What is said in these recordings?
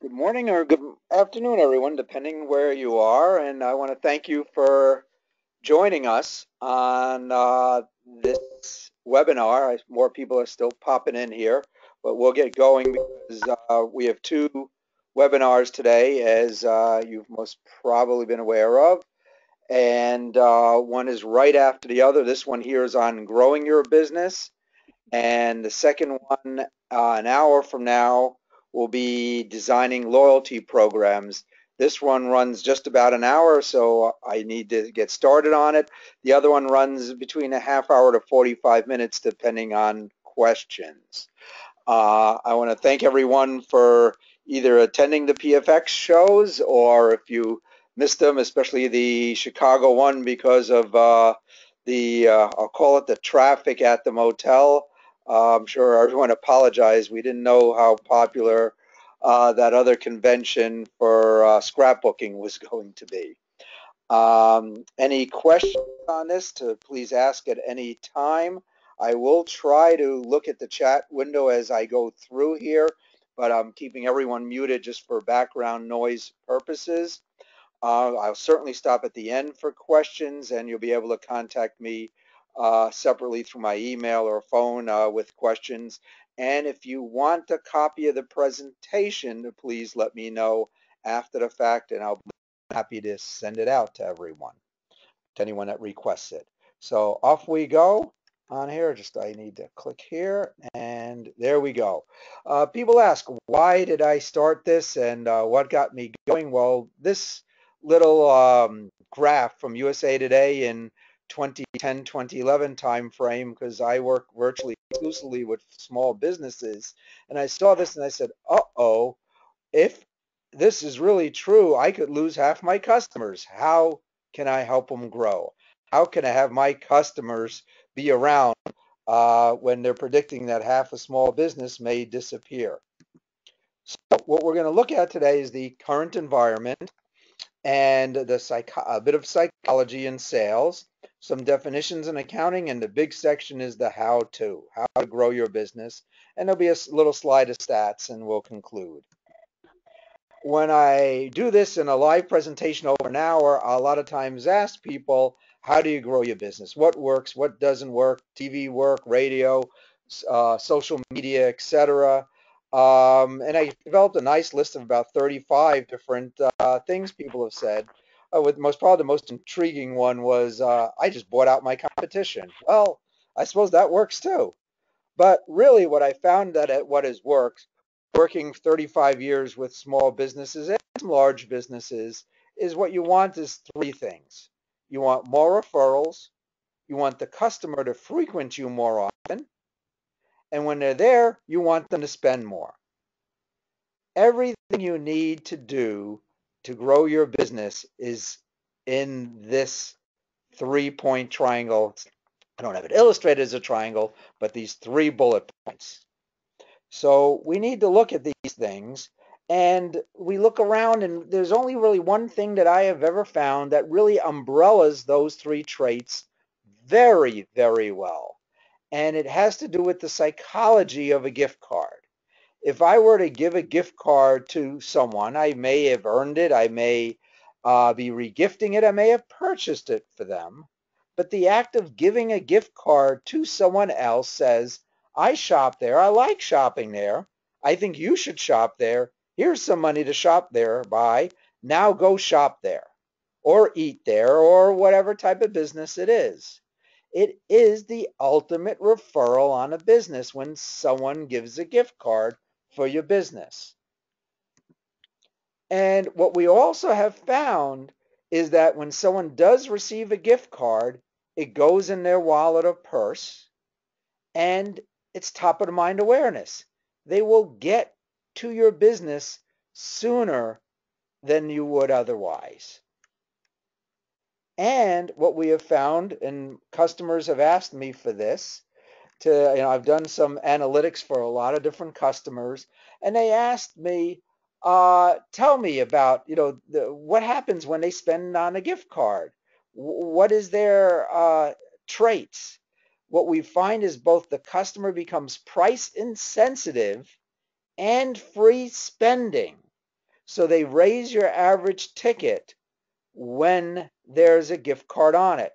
Good morning or good afternoon, everyone, depending where you are. And I want to thank you for joining us on this webinar. More people are still popping in here, but we'll get going because we have two webinars today, as you've most probably been aware of. And one is right after the other. This one here is on growing your business. And the second one, an hour from now, will be designing loyalty programs. This one runs just about an hour, so I need to get started on it. The other one runs between a half hour to 45 minutes, depending on questions. I want to thank everyone for either attending the PFX shows or if you missed them, especially the Chicago one because of I'll call it the traffic at the motel. I'm sure everyone apologized. We didn't know how popular that other convention for scrapbooking was going to be. Any questions on this, to please ask at any time. I will try to look at the chat window as I go through here, but I'm keeping everyone muted just for background noise purposes. I'll certainly stop at the end for questions, and you'll be able to contact me separately through my email or phone with questions. And if you want a copy of the presentation, please let me know after the fact, and I'll be happy to send it out to everyone, to anyone that requests it. So off we go on here. Just I need to click here, and there we go. People ask, why did I start this and what got me going? Well, this little graph from USA Today in 2010, 2011 time frame, because I work virtually exclusively with small businesses, and I saw this and I said, uh-oh, if this is really true, I could lose half my customers. How can I help them grow? How can I have my customers be around when they're predicting that half a small business may disappear? So what we're going to look at today is the current environment and a bit of psychology in sales, some definitions in accounting, and the big section is the how to grow your business. And there'll be a little slide of stats, and we'll conclude. When I do this in a live presentation over an hour, a lot of times ask people, how do you grow your business? What works? What doesn't work? TV work, radio, social media, etc. And I developed a nice list of about 35 different things people have said. With probably the most intriguing one was, I just bought out my competition. Well, I suppose that works too. But really what I found that what has worked, working 35 years with small businesses and large businesses, is what you want is three things. You want more referrals, you want the customer to frequent you more often, and when they're there, you want them to spend more. Everything you need to do to grow your business is in this 3-point triangle. I don't have it illustrated as a triangle, but these 3 bullet points. So we need to look at these things, and we look around, and there's only really one thing that I have ever found that really umbrellas those 3 traits very, very well. And it has to do with the psychology of a gift card. If I were to give a gift card to someone, I may have earned it, I may be regifting it, I may have purchased it for them. But the act of giving a gift card to someone else says, I shop there, I like shopping there, I think you should shop there, here's some money to shop there by, now go shop there, or eat there, or whatever type of business it is. It is the ultimate referral on a business when someone gives a gift card for your business. And what we also have found is that when someone does receive a gift card, it goes in their wallet or purse, and it's top of the mind awareness. They will get to your business sooner than you would otherwise. And what we have found, and customers have asked me for this, I've done some analytics for a lot of different customers, and they asked me, tell me about, what happens when they spend on a gift card? What is their traits? What we find is both the customer becomes price insensitive and free spending. So they raise your average ticket when there's a gift card on it.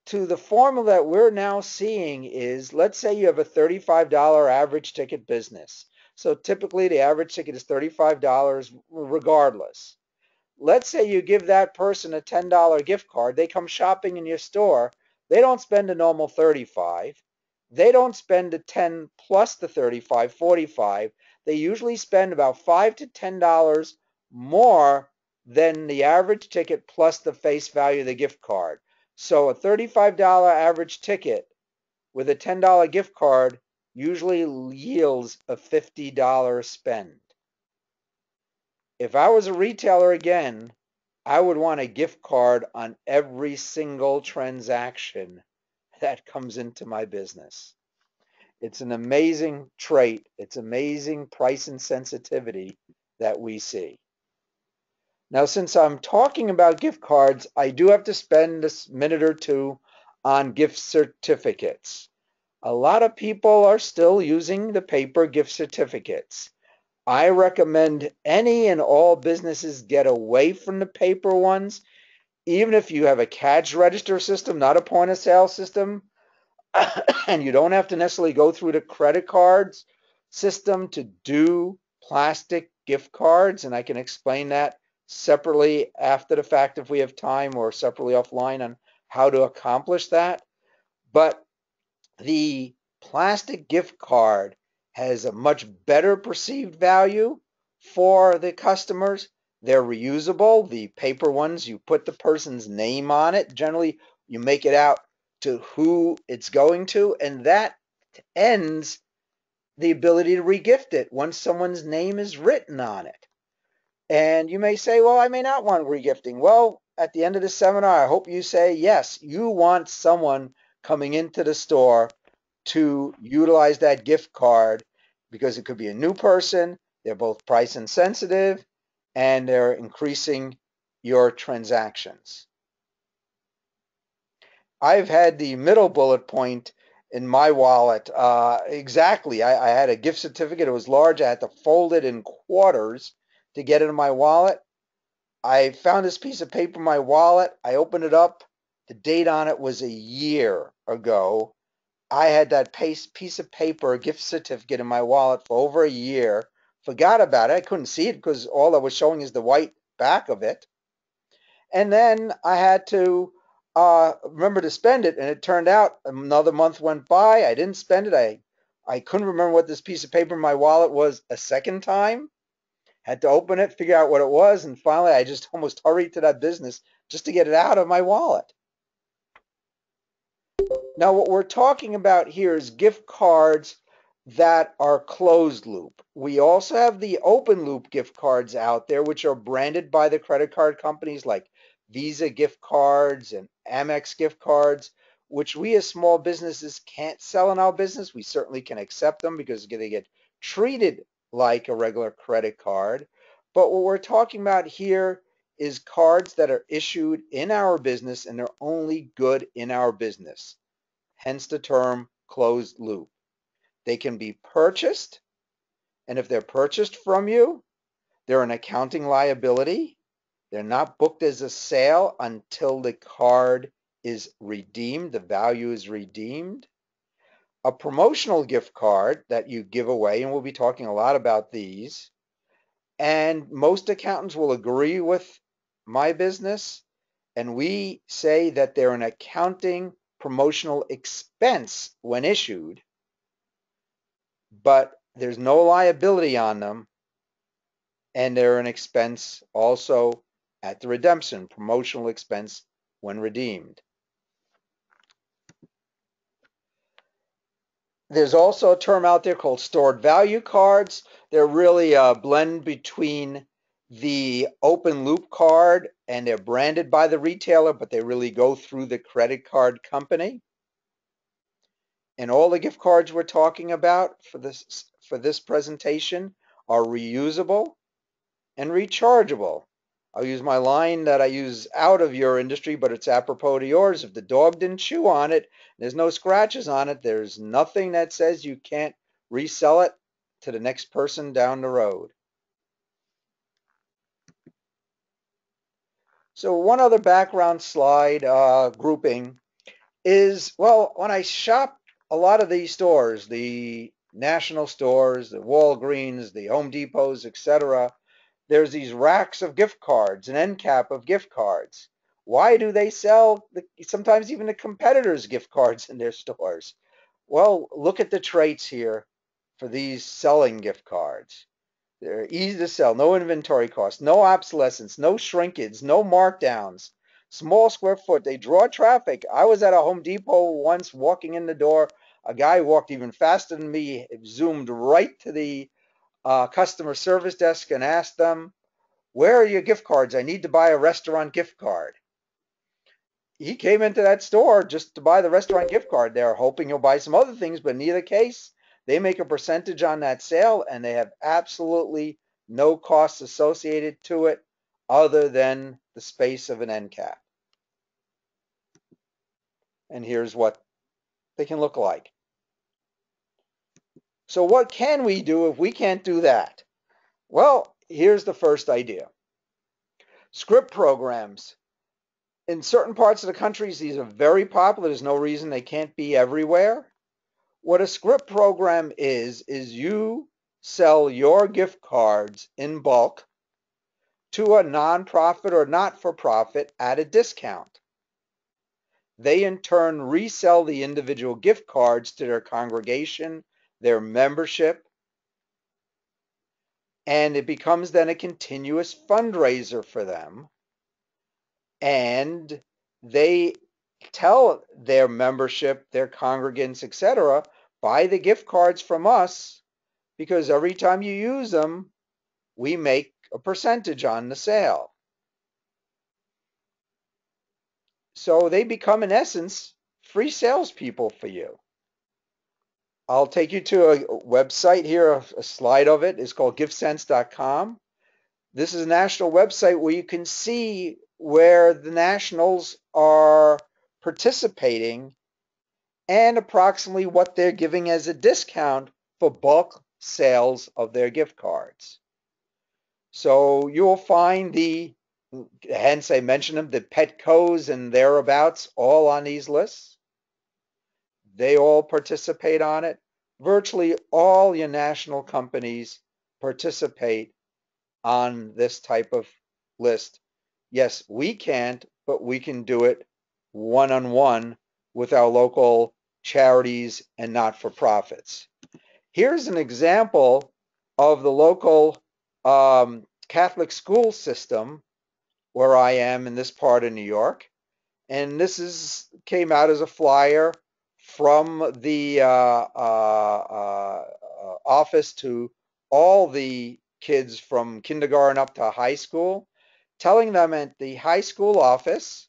To the formula that we're now seeing is, let's say you have a $35 average ticket business. So typically the average ticket is $35 regardless. Let's say you give that person a $10 gift card. They come shopping in your store. They don't spend a normal 35. They don't spend the 10 plus the 35, 45. They usually spend about $5 to $10 more than the average ticket plus the face value of the gift card. So a $35 average ticket with a $10 gift card usually yields a $50 spend. If I was a retailer again, I would want a gift card on every single transaction that comes into my business. It's an amazing trait. It's amazing price insensitivity that we see. Now, since I'm talking about gift cards, I do have to spend a minute or two on gift certificates. A lot of people are still using the paper gift certificates. I recommend any and all businesses get away from the paper ones, even if you have a cash register system, not a point of sale system, and you don't have to necessarily go through the credit cards system to do plastic gift cards. And I can explain that separately after the fact if we have time, or separately offline on how to accomplish that. But the plastic gift card has a much better perceived value for the customers. They're reusable. The paper ones, you put the person's name on it. Generally, you make it out to who it's going to, and that ends the ability to regift it once someone's name is written on it. And you may say, well, I may not want regifting. Well, at the end of the seminar, I hope you say, yes, you want someone coming into the store to utilize that gift card, because it could be a new person. They're both price insensitive and they're increasing your transactions. I've had the middle bullet point in my wallet. Exactly. I had a gift certificate. It was large. I had to fold it in quarters to get it in my wallet. I found this piece of paper in my wallet. I opened it up. The date on it was a year ago. I had that piece of paper, a gift certificate, in my wallet for over a year. Forgot about it. I couldn't see it because all I was showing is the white back of it. And then I had to remember to spend it. And it turned out another month went by. I didn't spend it. I couldn't remember what this piece of paper in my wallet was a second time. Had to open it, figure out what it was. And finally, I just almost hurried to that business just to get it out of my wallet. Now, what we're talking about here is gift cards that are closed loop. We also have the open loop gift cards out there, which are branded by the credit card companies like Visa gift cards and Amex gift cards, which we as small businesses can't sell in our business. We certainly can accept them because they get treated like a regular credit card. But what we're talking about here is cards that are issued in our business and they're only good in our business, hence the term closed loop. They can be purchased, and if they're purchased from you, they're an accounting liability. They're not booked as a sale until the card is redeemed, the value is redeemed. A promotional gift card that you give away, and we'll be talking a lot about these, and most accountants will agree with my business, and we say that they're an accounting promotional expense when issued, but there's no liability on them, and they're an expense also at the redemption, promotional expense when redeemed. There's also a term out there called stored value cards. They're really a blend between the open loop card, and they're branded by the retailer, but they really go through the credit card company. And all the gift cards we're talking about for this presentation are reusable and rechargeable. I'll use my line that I use out of your industry, but it's apropos to yours. If the dog didn't chew on it, there's no scratches on it, there's nothing that says you can't resell it to the next person down the road. So one other background slide grouping is, well, when I shop a lot of these stores, the national stores, the Walgreens, the Home Depots, etc., there's these racks of gift cards, an end cap of gift cards. Why do they sell sometimes even the competitors' gift cards in their stores? Well, look at the traits here for these selling gift cards. They're easy to sell, no inventory costs, no obsolescence, no shrinkage, no markdowns. Small square foot, they draw traffic. I was at a Home Depot once walking in the door. A guy walked even faster than me, zoomed right to the customer service desk and asked them, "Where are your gift cards? I need to buy a restaurant gift card." He came into that store just to buy the restaurant gift card. They're hoping he'll buy some other things, but in either case, they make a percentage on that sale and they have absolutely no costs associated to it other than the space of an end cap. And here's what they can look like. So what can we do if we can't do that? Well, here's the first idea. Script programs. In certain parts of the countries, these are very popular. There's no reason they can't be everywhere. What a script program is you sell your gift cards in bulk to a nonprofit or not-for-profit at a discount. They in turn resell the individual gift cards to their congregation, their membership, and it becomes then a continuous fundraiser for them. And they tell their membership, their congregants, etc., buy the gift cards from us because every time you use them, we make a percentage on the sale. So they become, in essence, free salespeople for you. I'll take you to a website here, a slide of it. It's called giftsense.com. This is a national website where you can see where the nationals are participating and approximately what they're giving as a discount for bulk sales of their gift cards. So you'll find hence I mentioned them, the Petcos and thereabouts, all on these lists. They all participate on it. Virtually all your national companies participate on this type of list. Yes, we can't, but we can do it one-on-one with our local charities and not-for-profits. Here's an example of the local Catholic school system where I am in this part of New York. And this came out as a flyer from the office to all the kids from kindergarten up to high school, telling them at the high school office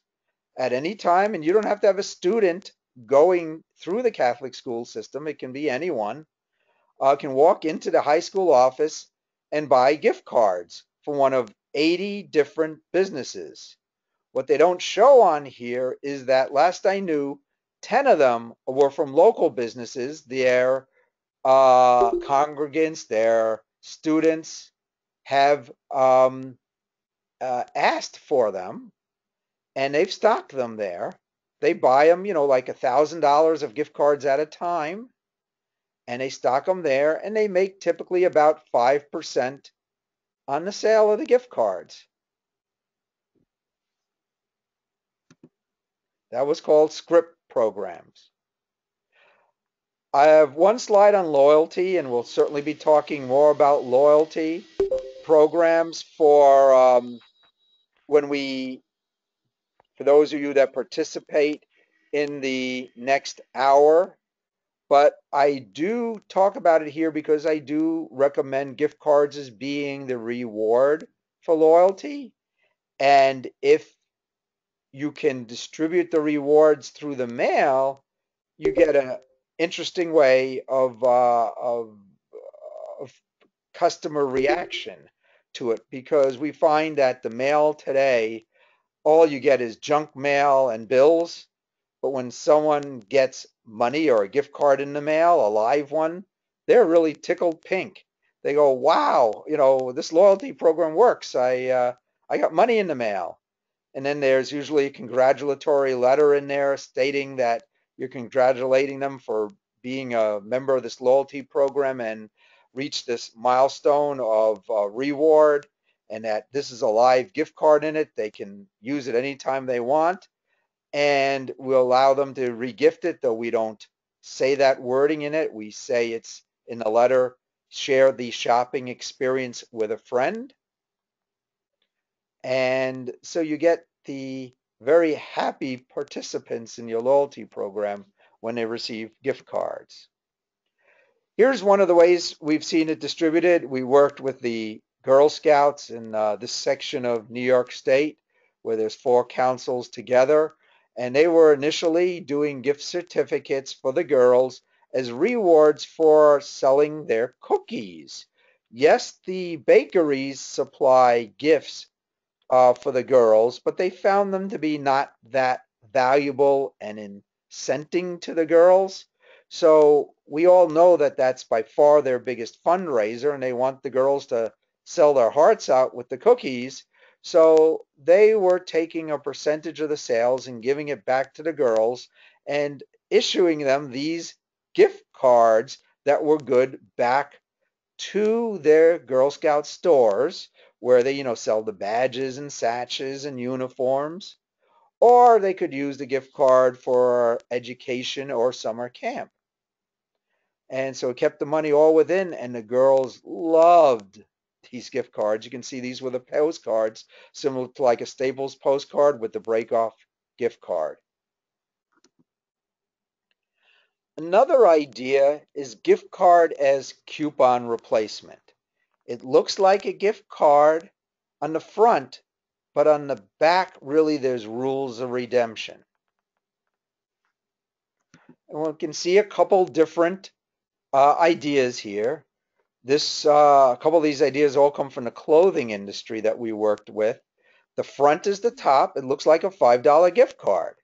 at any time, and you don't have to have a student going through the Catholic school system, it can be anyone, can walk into the high school office and buy gift cards from one of 80 different businesses. What they don't show on here is that last I knew, 10 of them were from local businesses. Their congregants, their students have asked for them and they've stocked them there. They buy them, like $1,000 of gift cards at a time, and they stock them there, and they make typically about 5% on the sale of the gift cards. That was called script programs. I have one slide on loyalty, and we'll certainly be talking more about loyalty programs for for those of you that participate in the next hour. But I do talk about it here because I do recommend gift cards as being the reward for loyalty. And if you can distribute the rewards through the mail, you get an interesting way of customer reaction to it because we find that the mail today, all you get is junk mail and bills. But when someone gets money or a gift card in the mail, a live one, they're really tickled pink. They go, "Wow, this loyalty program works. I got money in the mail." And then there's usually a congratulatory letter in there stating that you're congratulating them for being a member of this loyalty program and reach this milestone of reward, and that this is a live gift card in it. They can use it anytime they want, and we'll allow them to regift it, though we don't say that wording in it. We say it's in the letter, share the shopping experience with a friend. And so you get the very happy participants in your loyalty program when they receive gift cards. Here's one of the ways we've seen it distributed. We worked with the Girl Scouts in this section of New York State where there's four councils together, and they were initially doing gift certificates for the girls as rewards for selling their cookies. Yes, the bakeries supply gifts for the girls, but they found them to be not that valuable and incenting to the girls. So we all know that that's by far their biggest fundraiser, and they want the girls to sell their hearts out with the cookies. So they were taking a percentage of the sales and giving it back to the girls and issuing them these gift cards that were good back to their Girl Scout stores where they, sell the badges and sashes and uniforms, or they could use the gift card for education or summer camp. And so it kept the money all within, and the girls loved these gift cards. You can see these were the postcards, similar to like a Staples postcard with the break off gift card. Another idea is gift card as coupon replacement. It looks like a gift card on the front, but on the back, really, there's rules of redemption. And we can see a couple different ideas here. A couple of these ideas all come from the clothing industry that we worked with. The front is the top. It looks like a $5 gift card,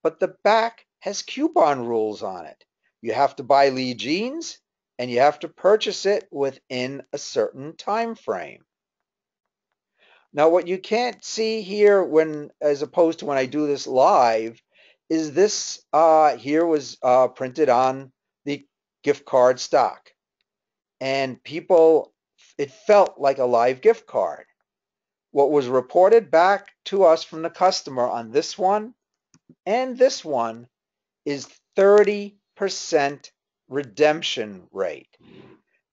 but the back has coupon rules on it. You have to buy Lee jeans, and you have to purchase it within a certain time frame. Now, what you can't see here when, as opposed to when I do this live, is this here was printed on the gift card stock. And people, it felt like a live gift card. What was reported back to us from the customer on this one and this one is 30% redemption rate.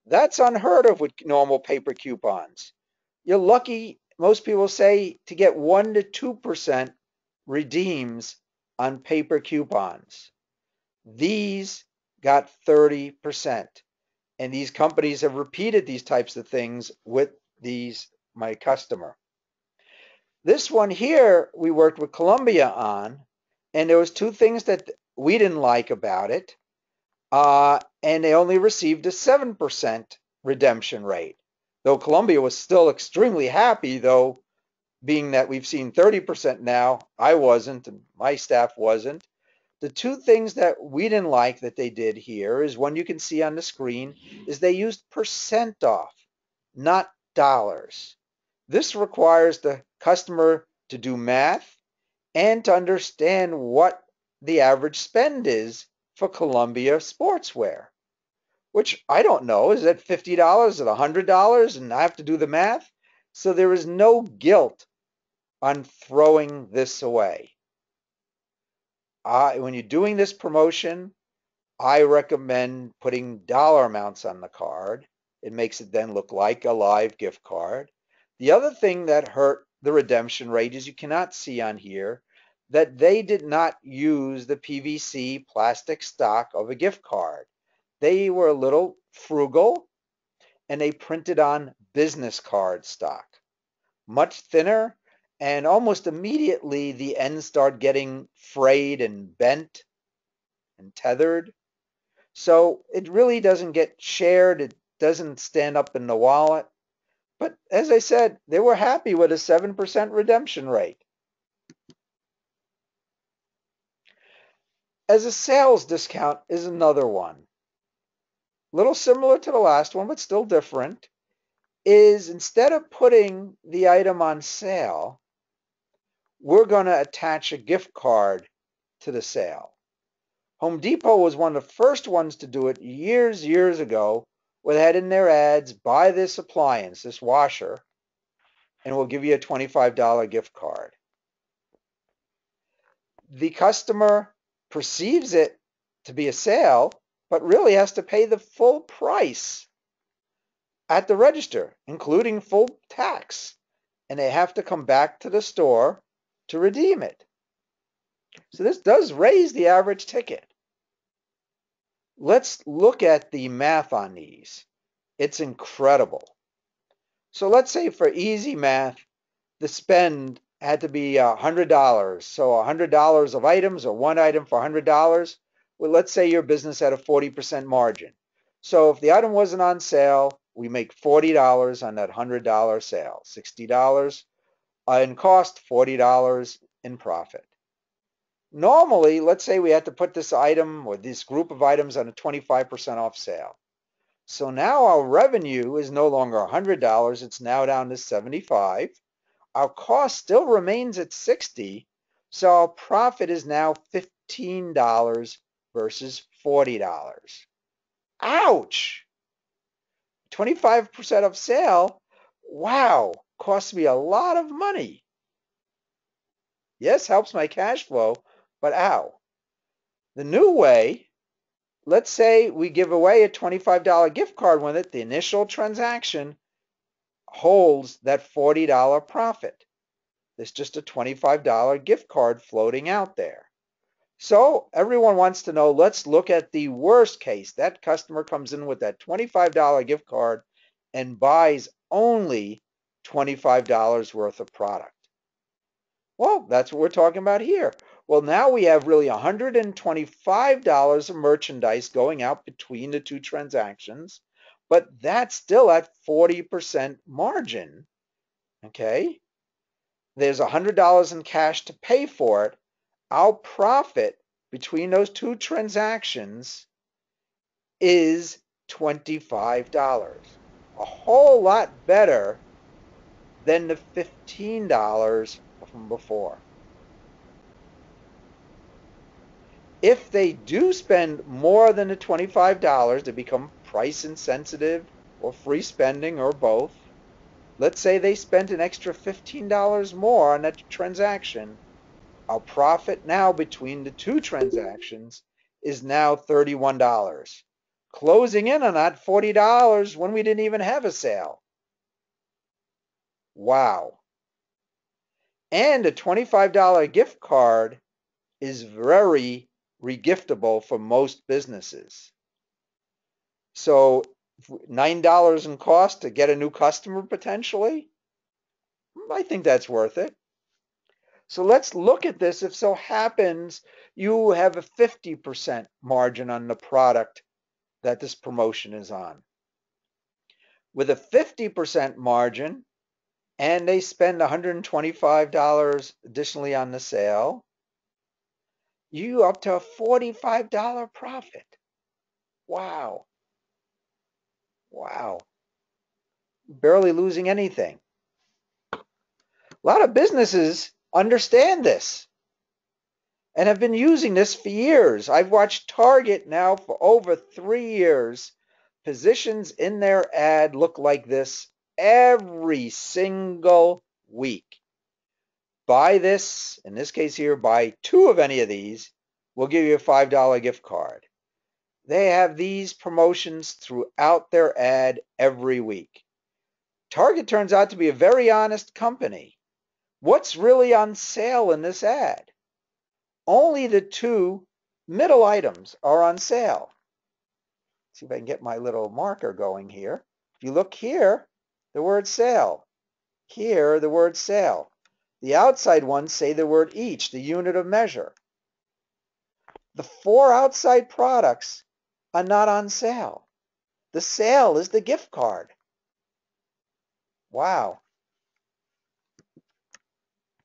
That's unheard of with normal paper coupons. You're lucky, most people say, to get 1 to 2% redeems on paper coupons. These got 30%. And these companies have repeated these types of things with my customer. This one here, we worked with Columbia on, and there was two things that we didn't like about it. And they only received a 7% redemption rate. Though Columbia was still extremely happy, though, being that we've seen 30% now, I wasn't, and my staff wasn't. The two things that we didn't like that they did here is one you can see on the screen is they used percent off, not dollars. This requires the customer to do math and to understand what the average spend is for Columbia sportswear, which I don't know. Is it $50? Is it $100? And I have to do the math. So there is no guilt on throwing this away. When you're doing this promotion, I recommend putting dollar amounts on the card. It makes it then look like a live gift card. The other thing that hurt the redemption rate is you cannot see on here that they did not use the PVC plastic stock of a gift card. They were a little frugal and they printed on business card stock, much thinner, and almost immediately the ends start getting frayed and bent and tethered. So it really doesn't get shared. It doesn't stand up in the wallet. But as I said, they were happy with a 7% redemption rate. As a sales discount is another one. A little similar to the last one, but still different, is instead of putting the item on sale, we're going to attach a gift card to the sale. Home Depot was one of the first ones to do it years ago, where they had in their ads, buy this appliance, this washer, and we'll give you a $25 gift card. The customer perceives it to be a sale, but really has to pay the full price at the register, including full tax, and they have to come back to the store to redeem it. So this does raise the average ticket. Let's look at the math on these. It's incredible. So let's say for easy math, the spend had to be $100. So $100 of items, or one item for $100. Well, let's say your business had a 40% margin. So if the item wasn't on sale, we make $40 on that $100 sale, $60 in cost, $40 in profit. Normally, let's say we had to put this item or this group of items on a 25% off sale. So now our revenue is no longer $100, it's now down to 75. Our cost still remains at 60, so our profit is now $15 versus $40. Ouch! 25% off sale, wow, costs me a lot of money. Yes, helps my cash flow, but ow. The new way, let's say we give away a $25 gift card with it, the initial transaction holds that $40 profit. There's just a $25 gift card floating out there. So everyone wants to know, let's look at the worst case. That customer comes in with that $25 gift card and buys only $25 worth of product. Well, that's what we're talking about here. Well, now we have really $125 of merchandise going out between the two transactions, but that's still at 40% margin. Okay? There's $100 in cash to pay for it. Our profit between those two transactions is $25. A whole lot better than the $15 from before. If they do spend more than the $25, they become price insensitive or free spending or both. Let's say they spent an extra $15 more on that transaction. Our profit now between the two transactions is now $31, closing in on that $40 when we didn't even have a sale. Wow. And a $25 gift card is very regiftable for most businesses. So $9 in cost to get a new customer potentially, I think that's worth it. So let's look at this. If so happens you have a 50% margin on the product that this promotion is on. With a 50% margin, and they spend $125 additionally on the sale, you up to a $45 profit. Wow. Wow. Barely losing anything. A lot of businesses understand this and have been using this for years. I've watched Target now for over 3 years. Positions in their ad look like this every single week. Buy this, in this case here, buy 2 of any of these, we'll give you a $5 gift card. They have these promotions throughout their ad every week. Target turns out to be a very honest company. What's really on sale in this ad? Only the 2 middle items are on sale. See if I can get my little marker going here. If you look here, the word sale. Here, the word sale. The outside ones say the word each, the unit of measure. The 4 outside products are not on sale. The sale is the gift card. Wow.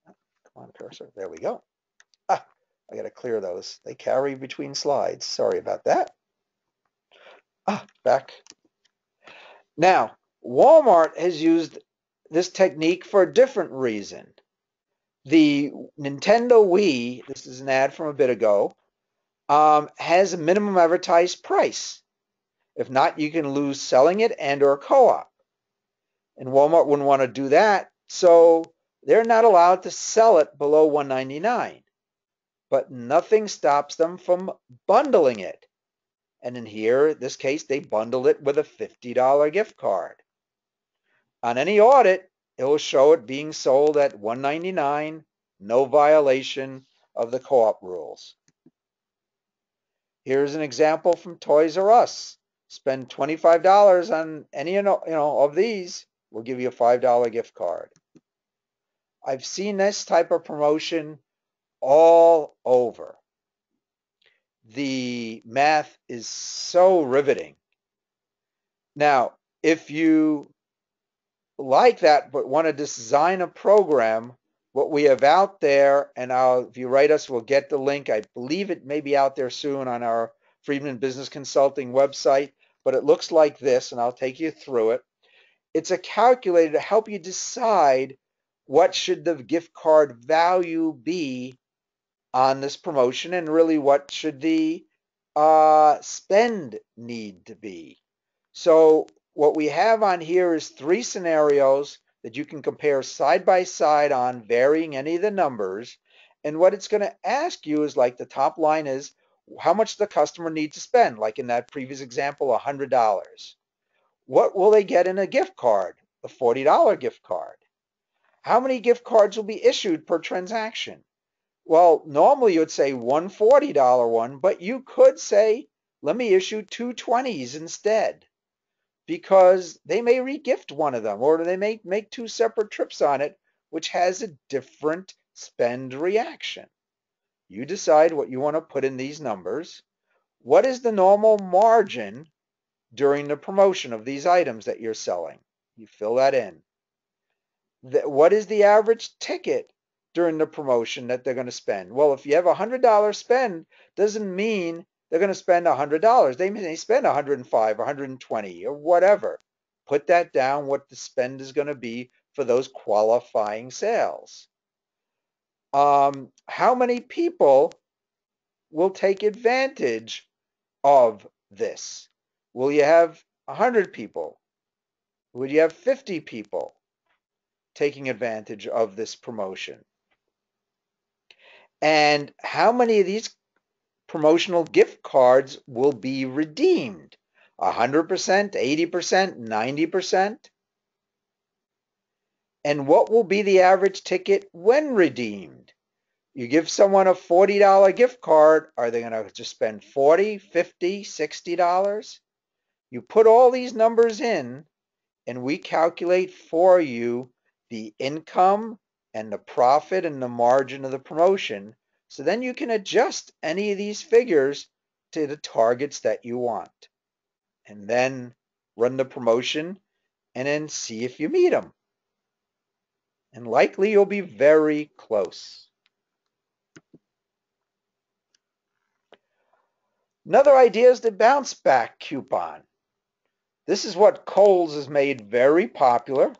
Come on, cursor. There we go. I got to clear those. They carry between slides. Sorry about that. Back. Now, Walmart has used this technique for a different reason. The Nintendo Wii, this is an ad from a bit ago, has a minimum advertised price. If not, you can lose selling it and or co-op. And Walmart wouldn't want to do that, so they're not allowed to sell it below $199. But nothing stops them from bundling it. And in here, this case, they bundled it with a $50 gift card. On any audit, it will show it being sold at $199, no violation of the co-op rules. Here's an example from Toys R Us. Spend $25 on any of these, we'll give you a $5 gift card. I've seen this type of promotion all over. The math is so riveting. Now, if you like that but want to design a program, what we have out there, and if you write us, we'll get the link. I believe it may be out there soon on our Friedman Business Consulting website, but it looks like this, and I'll take you through it. It's a calculator to help you decide what should the gift card value be on this promotion, and really what should the spend need to be. So what we have on here is 3 scenarios that you can compare side by side on varying any of the numbers. And what it's going to ask you is, like, the top line is how much the customer needs to spend, like in that previous example, $100. What will they get in a gift card? A $40 gift card. How many gift cards will be issued per transaction? Well, normally you would say one $40 one, but you could say, let me issue 2 20s instead, because they may regift one of them, or they may make 2 separate trips on it, which has a different spend reaction. You decide what you want to put in these numbers. What is the normal margin during the promotion of these items that you're selling? You fill that in. What is the average ticket during the promotion that they're going to spend? Well, if you have $100 spend, doesn't mean they're going to spend $100. They may spend 105, 120, or whatever. Put that down, what the spend is going to be for those qualifying sales. How many people will take advantage of this? Will you have 100 people? Would you have 50 people taking advantage of this promotion? And how many of these promotional gift cards will be redeemed? 100%, 80%, 90%? And what will be the average ticket when redeemed? You give someone a $40 gift card, are they going to just spend $40, $50, $60? You put all these numbers in, and we calculate for you the income and the profit and the margin of the promotion. So then you can adjust any of these figures to the targets that you want, and then run the promotion and then see if you meet them. And likely you'll be very close. Another idea is the bounce back coupon. This is what Kohl's has made very popular.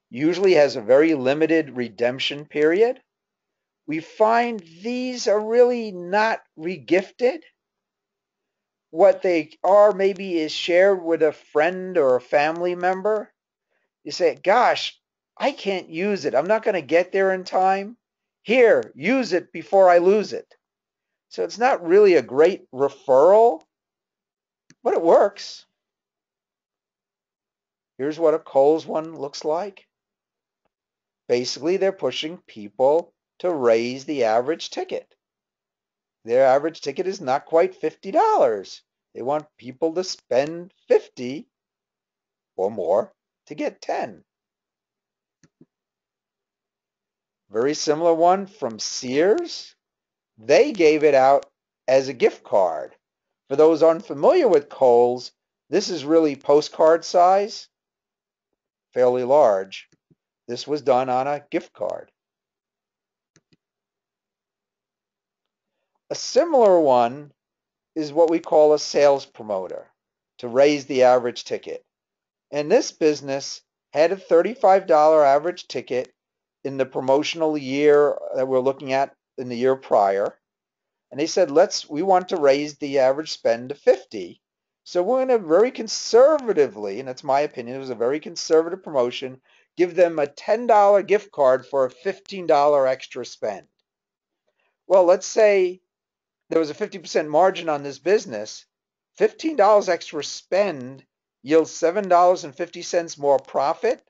Usually has a very limited redemption period. We find these are really not regifted. What they are maybe is shared with a friend or a family member. You say, gosh, I can't use it. I'm not going to get there in time. Here, use it before I lose it. So it's not really a great referral, but it works. Here's what a Kohl's one looks like. Basically, they're pushing people to raise the average ticket. Their average ticket is not quite $50. They want people to spend 50 or more to get 10. Very similar one from Sears. They gave it out as a gift card. For those unfamiliar with Kohl's, this is really postcard size, fairly large. This was done on a gift card. A similar one is what we call a sales promoter to raise the average ticket. And this business had a $35 average ticket, in the promotional year that we're looking at in the year prior, and they said, we want to raise the average spend to 50. So we're going to very conservatively, and that's my opinion, it was a very conservative promotion, give them a $10 gift card for a $15 extra spend. Well, let's say there was a 50% margin on this business. $15 extra spend yields $7.50 more profit.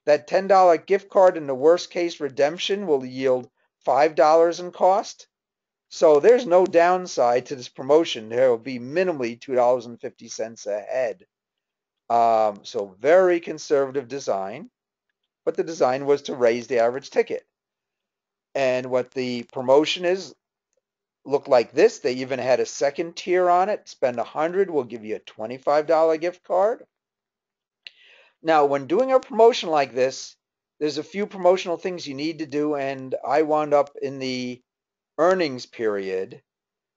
That $10 gift card in the worst case redemption will yield $5 in cost. So there's no downside to this promotion. There will be minimally $2.50 ahead. So very conservative design, but the design was to raise the average ticket. And what the promotion is looked like this. They even had a second tier on it. Spend 100, we'll give you a $25 gift card. Now, when doing a promotion like this, there's a few promotional things you need to do, and I wound up in the earnings period,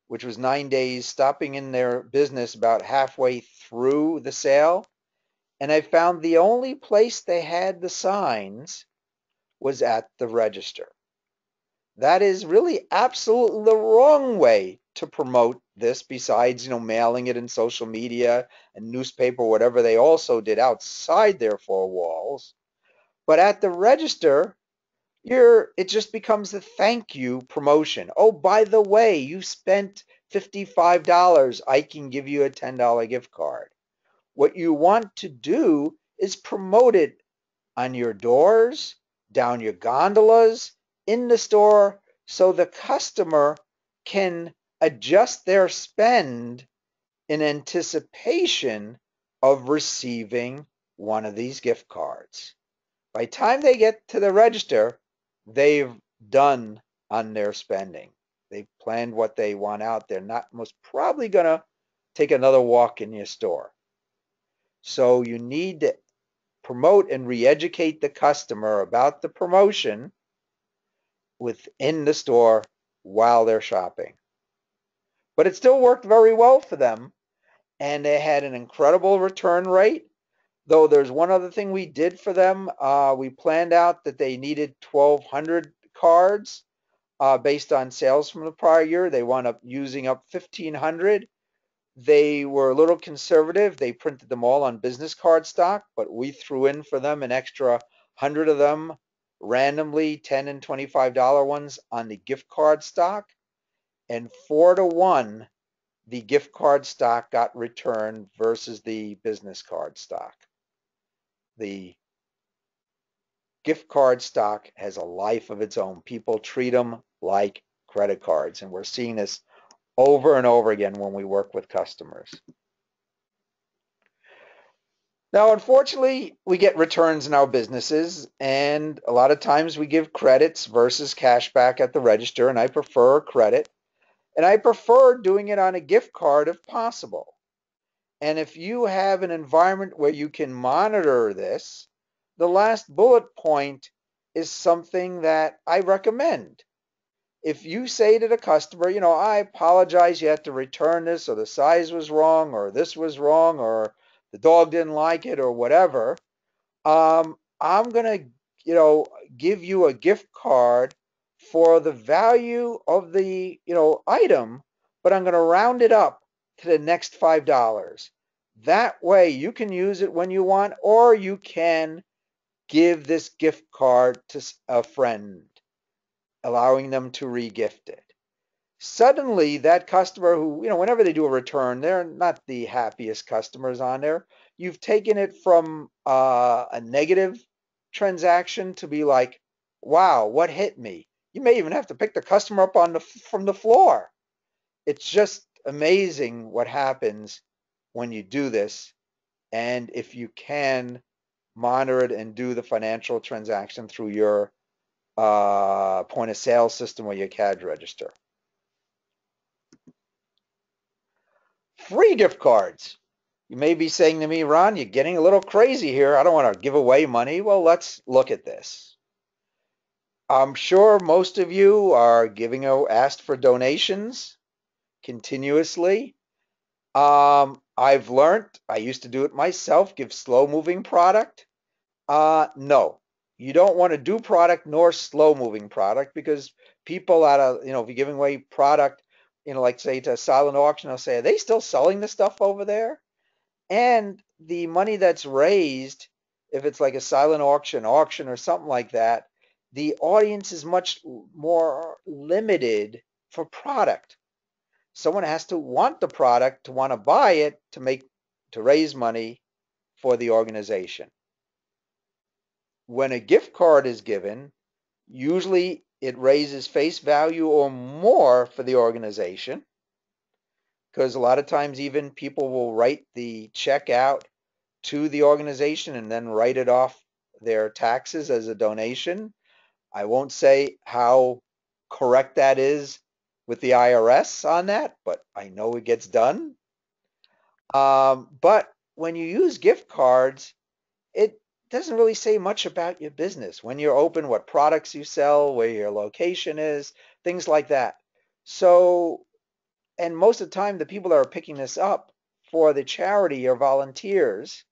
which was 9 days, stopping in their business about halfway through the sale. And I found the only place they had the signs was at the register. That is really absolutely the wrong way to promote this, besides, mailing it in social media and newspaper, whatever they also did outside their four walls. But at the register, it just becomes a thank you promotion. Oh, by the way, you spent $55. I can give you a $10 gift card. What you want to do is promote it on your doors, down your gondolas, in the store, so the customer can adjust their spend in anticipation of receiving one of these gift cards. By the time they get to the register, they've done on their spending. They've planned what they want out. They're not most probably going to take another walk in your store. So you need to promote and re-educate the customer about the promotion within the store while they're shopping. But it still worked very well for them, and they had an incredible return rate. Though there's one other thing we did for them. We planned out that they needed 1,200 cards based on sales from the prior year. They wound up using up 1,500. They were a little conservative. They printed them all on business card stock, but we threw in for them an extra 100 of them randomly, $10 and $25 ones on the gift card stock. And 4-to-1, the gift card stock got returned versus the business card stock. The gift card stock has a life of its own. People treat them like credit cards, and we're seeing this over and over again when we work with customers. Now, unfortunately, we get returns in our businesses, and a lot of times we give credits versus cash back at the register, and I prefer credit, and I prefer doing it on a gift card if possible. And if you have an environment where you can monitor this, the last bullet point is something that I recommend. If you say to the customer, I apologize, you had to return this, or the size was wrong, or this was wrong, or the dog didn't like it, or whatever, I'm going to, give you a gift card for the value of the, item, but I'm going to round it up to the next $5. That way you can use it when you want, or you can give this gift card to a friend, allowing them to re-gift it. Suddenly, that customer who, whenever they do a return, they're not the happiest customers on there. You've taken it from a negative transaction to be like, wow, what hit me? You may even have to pick the customer up from the floor. It's just amazing what happens when you do this. And if you can monitor it and do the financial transaction through your point of sale system or your CAD register. Free gift cards. You may be saying to me, Ron, you're getting a little crazy here. I don't want to give away money. Well, let's look at this. I'm sure most of you are asked for donations continuously. I've learned, I used to do it myself, give slow moving product. No, you don't want to do product nor slow moving product because people if you're giving away product, like say to a silent auction, they'll say, are they still selling the stuff over there? And the money that's raised, if it's like a silent auction or something like that, the audience is much more limited for product. Someone has to want the product to want to buy it to raise money for the organization. When a gift card is given, usually it raises face value or more for the organization because a lot of times even people will write the check out to the organization and then write it off their taxes as a donation. I won't say how correct that is with the IRS on that, but I know it gets done. But when you use gift cards, it doesn't really say much about your business. When you're open, what products you sell, where your location is, things like that. So, and most of the time, the people that are picking this up for the charity are volunteers,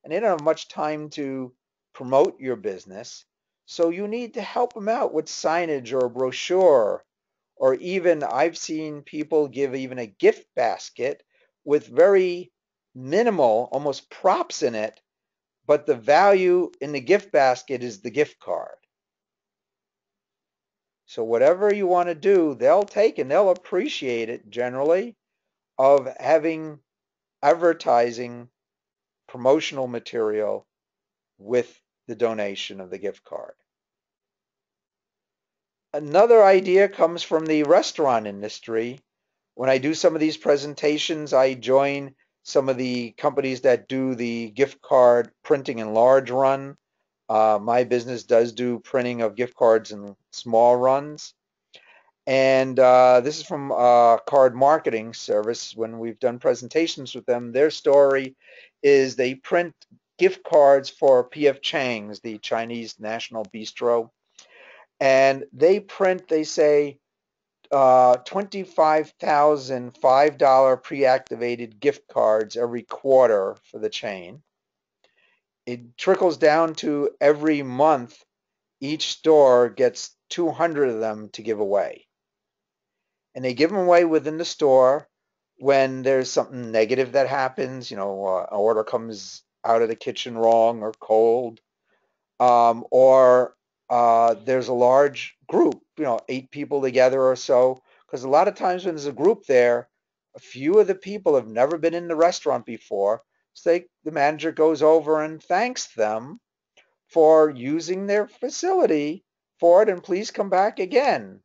and they don't have much time to promote your business. So you need to help them out with signage or a brochure, or even I've seen people give even a gift basket with very minimal, almost props in it, but the value in the gift basket is the gift card. So whatever you want to do, they'll take and they'll appreciate it generally of having advertising promotional material with the donation of the gift card. Another idea comes from the restaurant industry. When I do some of these presentations, I join some of the companies that do the gift card printing in large run. My business does do printing of gift cards in small runs. And this is from Card Marketing Service. When we've done presentations with them, their story is they print gift cards for P.F. Chang's, the Chinese National Bistro. And they say, 25,000 $5 pre-activated gift cards every quarter for the chain. It trickles down to every month, each store gets 200 of them to give away. And they give them away within the store when there's something negative that happens, an order comes out of the kitchen wrong or cold, or there's a large group, 8 people together or so, because a lot of times when there's a group there, a few of the people have never been in the restaurant before, so the manager goes over and thanks them for using their facility for it, and please come back again.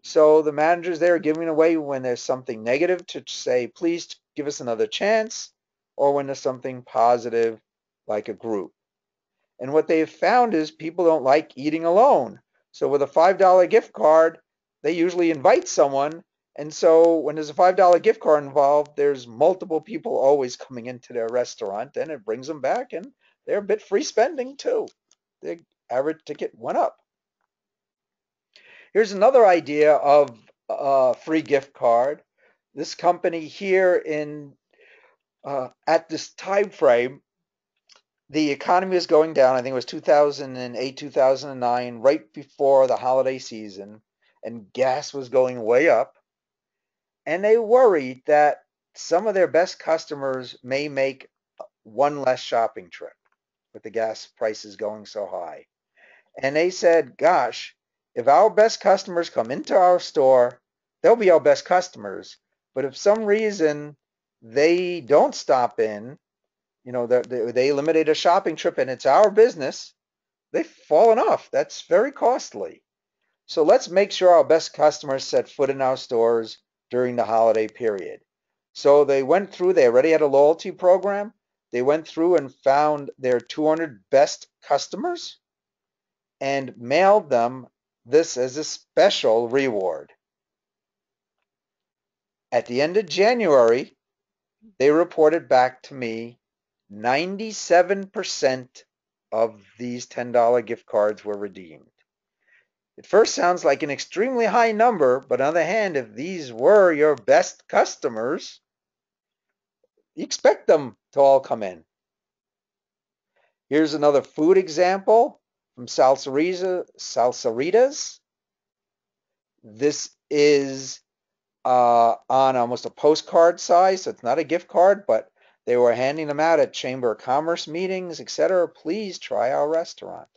So the managers there are giving away when there's something negative to say, please give us another chance, or when there's something positive like a group. And what they've found is people don't like eating alone. So with a $5 gift card, they usually invite someone. And so when there's a $5 gift card involved, there's multiple people always coming into their restaurant, and it brings them back, and they're a bit free spending too. The average ticket went up. Here's another idea of a free gift card. This company here at this time frame, the economy was going down. I think it was 2008, 2009, right before the holiday season, and gas was going way up. And they worried that some of their best customers may make one less shopping trip with the gas prices going so high. And they said, gosh, if our best customers come into our store, they'll be our best customers. But if some reason they don't stop in, they eliminate a shopping trip and it's our business, they've fallen off. That's very costly. So let's make sure our best customers set foot in our stores during the holiday period. So they already had a loyalty program. They went through and found their 200 best customers and mailed them this as a special reward. At the end of January, they reported back to me 97% of these $10 gift cards were redeemed. It first sounds like an extremely high number, but on the other hand, if these were your best customers, you expect them to all come in. Here's another food example from Salsaritas. This is on almost a postcard size, so it's not a gift card, but they were handing them out at Chamber of Commerce meetings, etc. Please try our restaurant.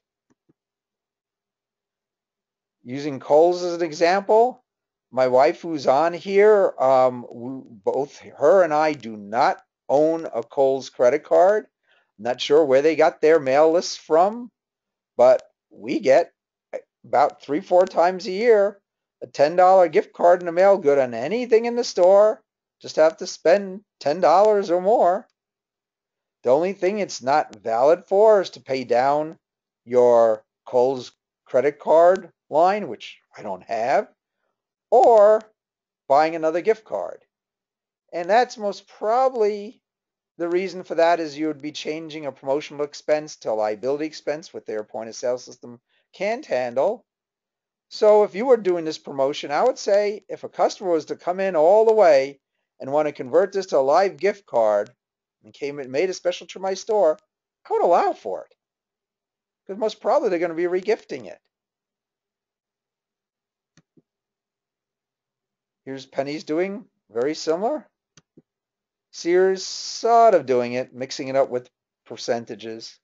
Using Kohl's as an example, my wife who's on here, both her and I do not own a Kohl's credit card. I'm not sure where they got their mail lists from, but we get about 3, 4 times a year a $10 gift card in the mail, good on anything in the store. Just have to spend $10 or more. The only thing it's not valid for is to pay down your Kohl's credit card line, which I don't have, or buying another gift card. And that's most probably the reason for that is you would be changing a promotional expense to a liability expense, with their point of sale system can't handle. So if you were doing this promotion, I would say if a customer was to come in all the way and want to convert this to a live gift card and came and made a special to my store, I would allow for it, because most probably they're going to be regifting it. Here's Penny's doing very similar. Sears sort of doing it, mixing it up with percentages.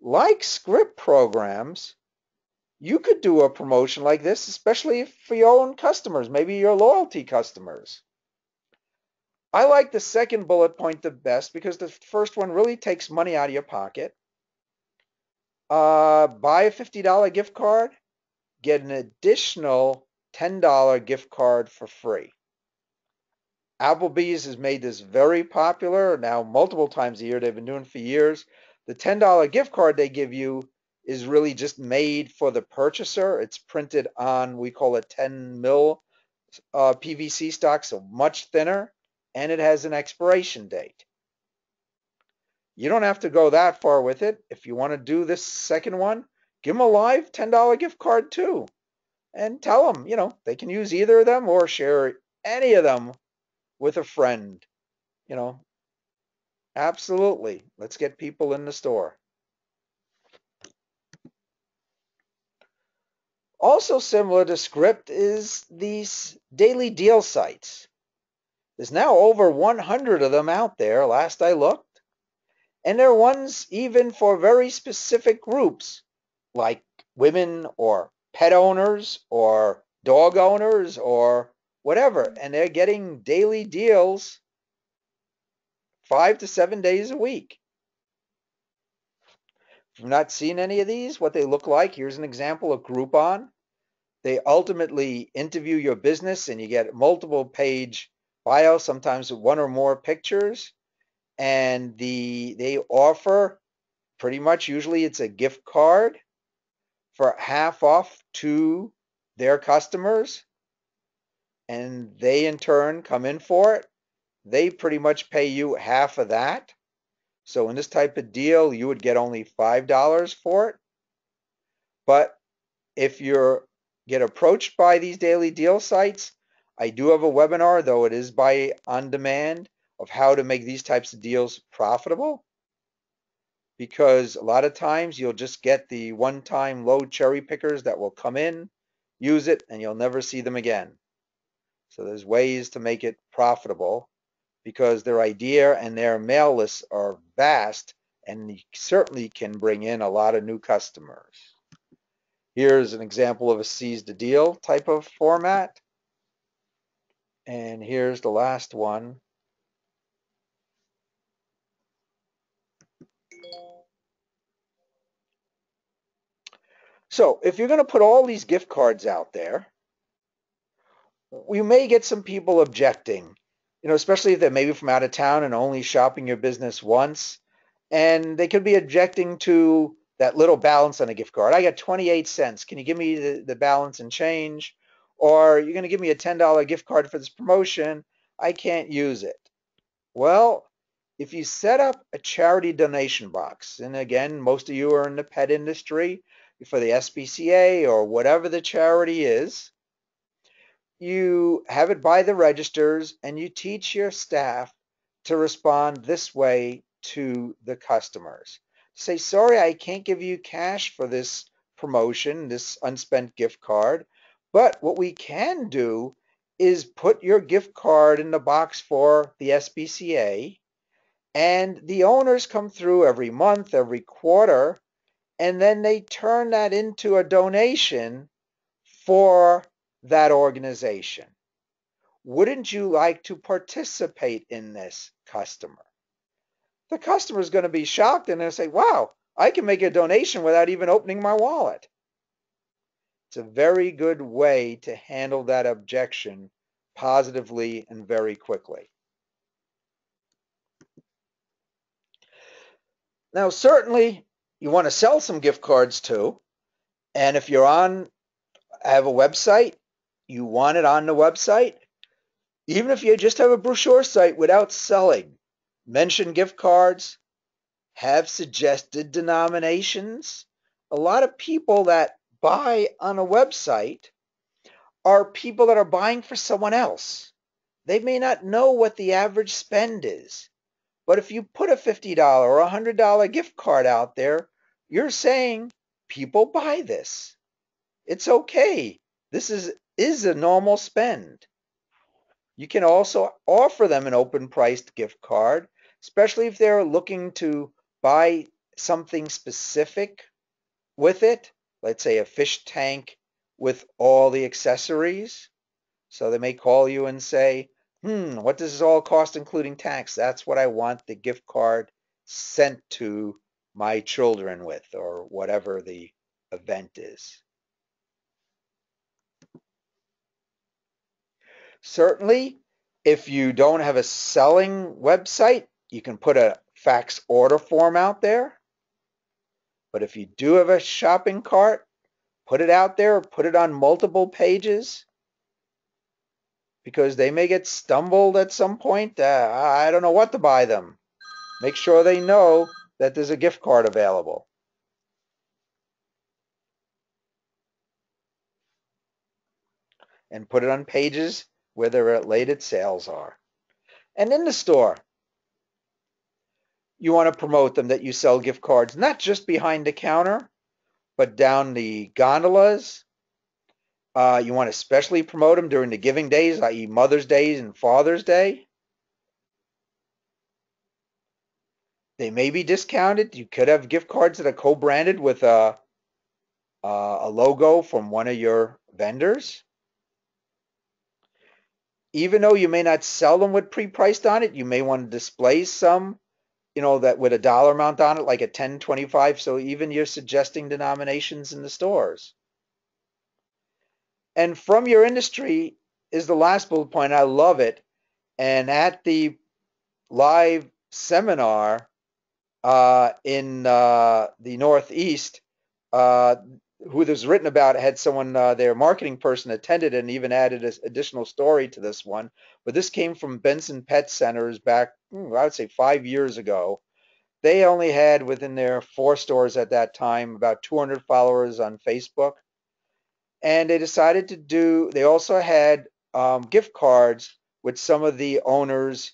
Like script programs, you could do a promotion like this, especially for your own customers, maybe your loyalty customers. I like the second bullet point the best because the first one really takes money out of your pocket. Buy a $50 gift card, get an additional $10 gift card for free. Applebee's has made this very popular now multiple times a year. They've been doing it for years. The $10 gift card they give you is really just made for the purchaser. It's printed on, we call it 10 mil PVC stock, so much thinner, and it has an expiration date. You don't have to go that far with it. If you want to do this second one, give them a live $10 gift card too, and tell them, they can use either of them or share any of them with a friend. Absolutely. Let's get people in the store. Also similar to script is these daily deal sites. There's now over 100 of them out there, last I looked. And there are ones even for very specific groups, like women or pet owners or dog owners or whatever. And they're getting daily deals 5 to 7 days a week. If you've not seen any of these, what they look like, here's an example of Groupon. They ultimately interview your business and you get multiple page bio, sometimes with one or more pictures. And they offer pretty much, usually it's a gift card for half off to their customers. And they in turn come in for it. They pretty much pay you half of that. So in this type of deal, you would get only $5 for it. But if you get approached by these daily deal sites, I do have a webinar, though it is by on demand, of how to make these types of deals profitable. Because a lot of times you'll just get the one-time low cherry pickers that will come in, use it, and you'll never see them again. So there's ways to make it profitable because their idea and their mail lists are vast and certainly can bring in a lot of new customers. Here's an example of a seize the deal type of format. And here's the last one. So if you're going to put all these gift cards out there, you may get some people objecting, especially if they're maybe from out of town and only shopping your business once. And they could be objecting to that little balance on a gift card. I got 28 cents. Can you give me the balance and change? Or you're going to give me a $10 gift card for this promotion. I can't use it. Well, if you set up a charity donation box, and again, most of you are in the pet industry, for the SPCA or whatever the charity is, you have it by the registers and you teach your staff to respond this way to the customers. say, sorry, I can't give you cash for this promotion, this unspent gift card. But what we can do is put your gift card in the box for the SPCA, and the owners come through every month, every quarter, and then they turn that into a donation for that organization. Wouldn't you like to participate in this, customer? The customer is going to be shocked and they'll say, wow, I can make a donation without even opening my wallet. It's a very good way to handle that objection positively and very quickly. Now, certainly you want to sell some gift cards too. And if you're have a website, you want it on the website. Even if you just have a brochure site without selling, mention gift cards, have suggested denominations. A lot of people that buy on a website are people that are buying for someone else. They may not know what the average spend is, but if you put a $50 or $100 gift card out there, you're saying people buy this. It's okay. This is a normal spend. You can also offer them an open priced gift card, especially if they're looking to buy something specific with it. Let's say a fish tank with all the accessories. So they may call you and say, what does this all cost including tax? That's what I want the gift card sent to my children with, or whatever the event is. Certainly, if you don't have a selling website, you can put a fax order form out there. But if you do have a shopping cart, put it out there, put it on multiple pages, because they may get stumbled at some point. I don't know what to buy them. Make sure they know that there's a gift card available. And put it on pages where the related sales are. And in the store, you want to promote them that you sell gift cards, not just behind the counter, but down the gondolas. You want to especially promote them during the giving days, i.e. Mother's Day and Father's Day. They may be discounted. You could have gift cards that are co-branded with a logo from one of your vendors. Even though you may not sell them with pre-priced on it, you may want to display some, that with a dollar amount on it, like a 10, 25. So even you're suggesting denominations in the stores. And from your industry is the last bullet point. I love it. And at the live seminar in the Northeast, who this was written about, had someone, their marketing person attended and even added an additional story to this one. But this came from Benson Pet Centers back, I would say 5 years ago. They only had within their 4 stores at that time about 200 followers on Facebook. And they decided they also had gift cards with some of the owners'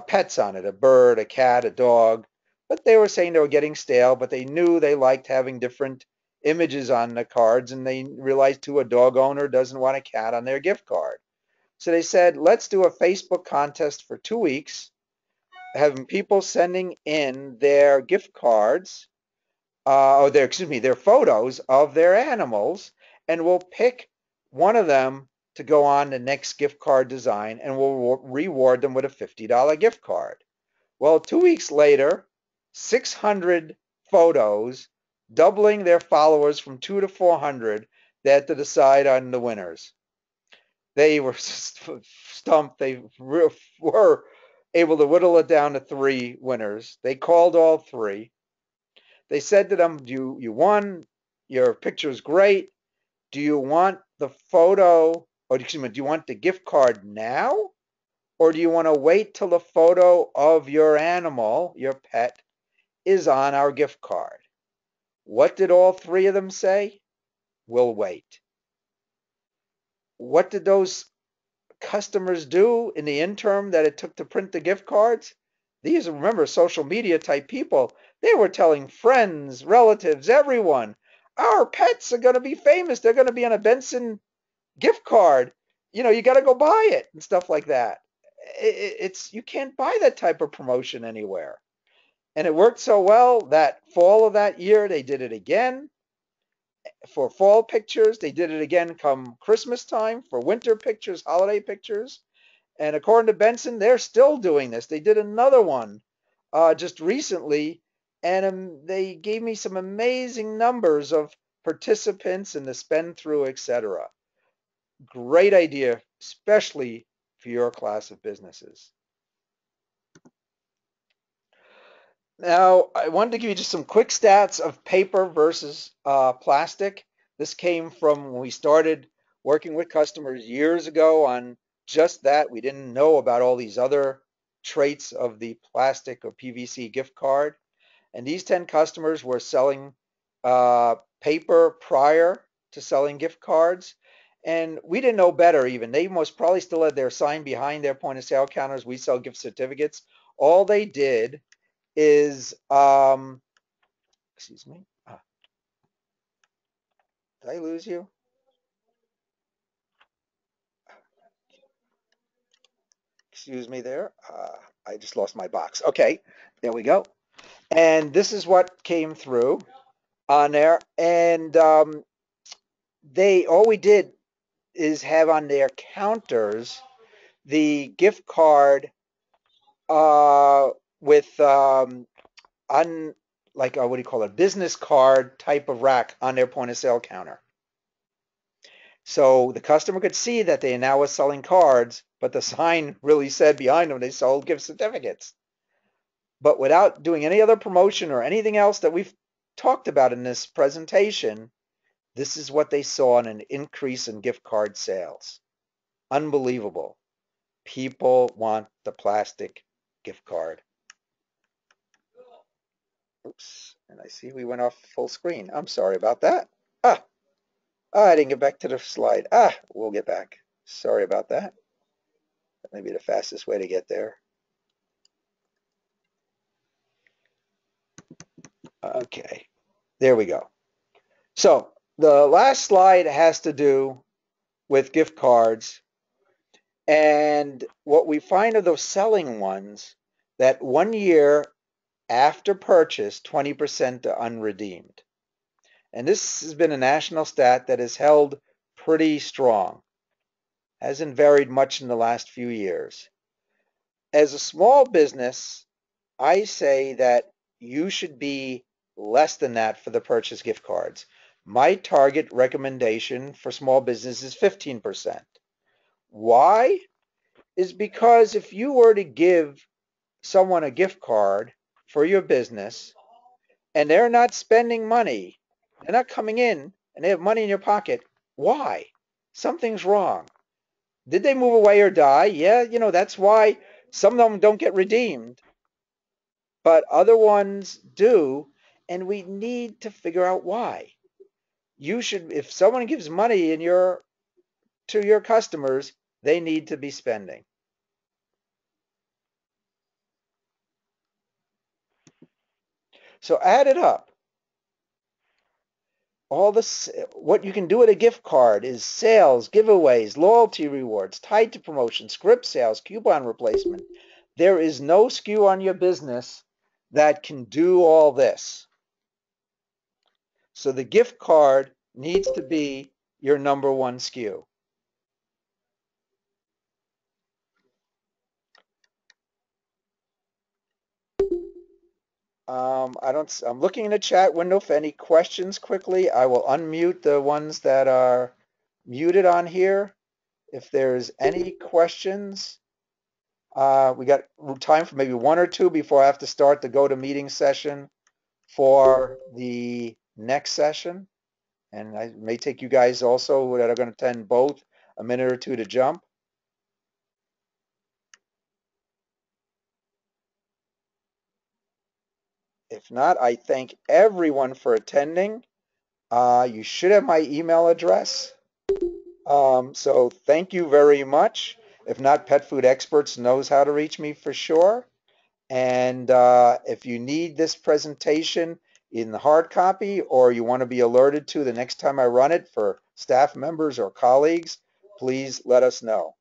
pets on it, a bird, a cat, a dog. But they were saying they were getting stale, but they knew they liked having different images on the cards, and they realized too a dog owner doesn't want a cat on their gift card. So they said, let's do a Facebook contest for 2 weeks, having people sending in their gift cards, their photos of their animals, and we'll pick one of them to go on the next gift card design, and we'll reward them with a $50 gift card. Well, 2 weeks later, 600 photos, doubling their followers from 2 to 400. They had to decide on the winners. They were stumped. They were able to whittle it down to 3 winners. They called all 3. They said to them, you won, your picture's great. Do you want the photo, or excuse me, do you want the gift card now? Or do you want to wait till the photo of your animal, your pet, is on our gift card? What did all 3 of them say? We'll wait. What did those customers do in the interim that it took to print the gift cards? These, remember, social media type people, they were telling friends, relatives, everyone, our pets are going to be famous. They're going to be on a Benson gift card. You got to go buy it and stuff like that. It's you can't buy that type of promotion anywhere. And it worked so well that fall of that year, they did it again for fall pictures. They did it again come Christmas time for winter pictures, holiday pictures. And according to Benson, they're still doing this. They did another one just recently, and they gave me some amazing numbers of participants and the spend through, etc. Great idea, especially for your class of businesses. Now, I wanted to give you just some quick stats of paper versus plastic. This came from when we started working with customers years ago on just that. We didn't know about all these other traits of the plastic or PVC gift card. And these 10 customers were selling paper prior to selling gift cards. And we didn't know better even. They most probably still had their sign behind their point of sale counters. We sell gift certificates. All they did is, excuse me, did I lose you? Excuse me there. I just lost my box. Okay, there we go. And this is what came through on there. And all we did is have on their counters the gift card with on like what do you call it, business card type of rack on their point of sale counter. So the customer could see that they now were selling cards, but the sign really said behind them they sold gift certificates. But without doing any other promotion or anything else that we've talked about in this presentation, this is what they saw in an increase in gift card sales. Unbelievable. People want the plastic gift card. Oops, and I see we went off full screen. I'm sorry about that. Ah, I didn't get back to the slide. We'll get back. Sorry about that. That may be the fastest way to get there. Okay, there we go. So the last slide has to do with gift cards. And what we find are those selling ones that 1 year after purchase, 20% are unredeemed. And this has been a national stat that has held pretty strong. Hasn't varied much in the last few years. As a small business, I say that you should be less than that for the purchase gift cards. My target recommendation for small business is 15%. Why? Is because if you were to give someone a gift card for your business and they're not spending money, they're not coming in and they have money in your pocket, why? Something's wrong. Did they move away or die? Yeah, that's why some of them don't get redeemed, but other ones do, and we need to figure out why. You should, if someone gives money to your customers, they need to be spending. So add it up. All this, what you can do with a gift card is sales, giveaways, loyalty rewards, tied to promotion, script sales, coupon replacement. There is no SKU on your business that can do all this. So the gift card needs to be your number one SKU. I'm looking in the chat window for any questions quickly. I will unmute the ones that are muted on here. If there's any questions, we got time for maybe one or two before I have to start the go-to-meeting session for the next session. And I may take you guys also that are going to attend both a minute or two to jump. If not, I thank everyone for attending. You should have my email address. So thank you very much. If not, Pet Food Experts knows how to reach me for sure. And if you need this presentation in the hard copy or you want to be alerted to the next time I run it for staff members or colleagues, please let us know.